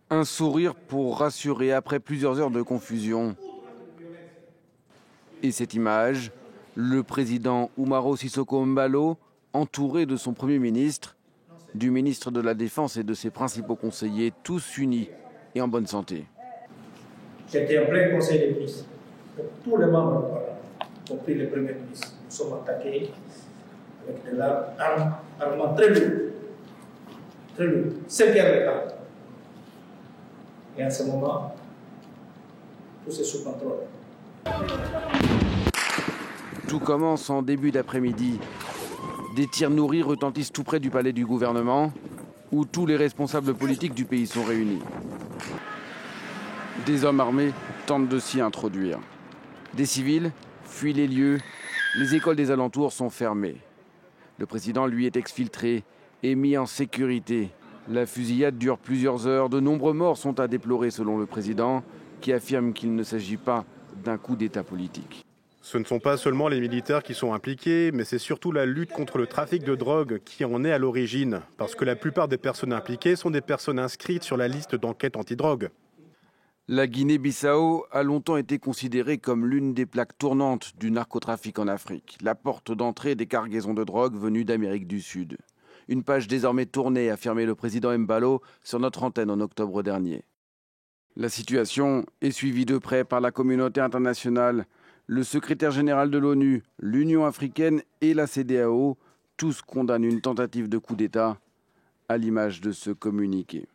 Un sourire pour rassurer après plusieurs heures de confusion. Et cette image, le président Umaro Sissoco Embalo, entouré de son Premier ministre, du ministre de la Défense et de ses principaux conseillers, tous unis et en bonne santé. J'étais en plein conseil des ministres. Tous les membres du Parlement, y compris le Premier ministre, nous sommes attaqués avec des armements très lourds. Très lourds. 5 heures de temps. Et en ce moment, tout est sous contrôle. Tout commence en début d'après-midi. Des tirs nourris retentissent tout près du palais du gouvernement, où tous les responsables politiques du pays sont réunis. Des hommes armés tentent de s'y introduire. Des civils fuient les lieux. Les écoles des alentours sont fermées. Le président, lui, est exfiltré et mis en sécurité. La fusillade dure plusieurs heures. De nombreux morts sont à déplorer selon le président, qui affirme qu'il ne s'agit pas d'un coup d'État politique. Ce ne sont pas seulement les militaires qui sont impliqués, mais c'est surtout la lutte contre le trafic de drogue qui en est à l'origine. Parce que la plupart des personnes impliquées sont des personnes inscrites sur la liste d'enquête antidrogue. La Guinée-Bissau a longtemps été considérée comme l'une des plaques tournantes du narcotrafic en Afrique, la porte d'entrée des cargaisons de drogue venues d'Amérique du Sud. Une page désormais tournée, a affirmé le président Embalo sur notre antenne en octobre dernier. La situation est suivie de près par la communauté internationale. Le secrétaire général de l'ONU, l'Union africaine et la CEDEAO, tous condamnent une tentative de coup d'État, à l'image de ce communiqué.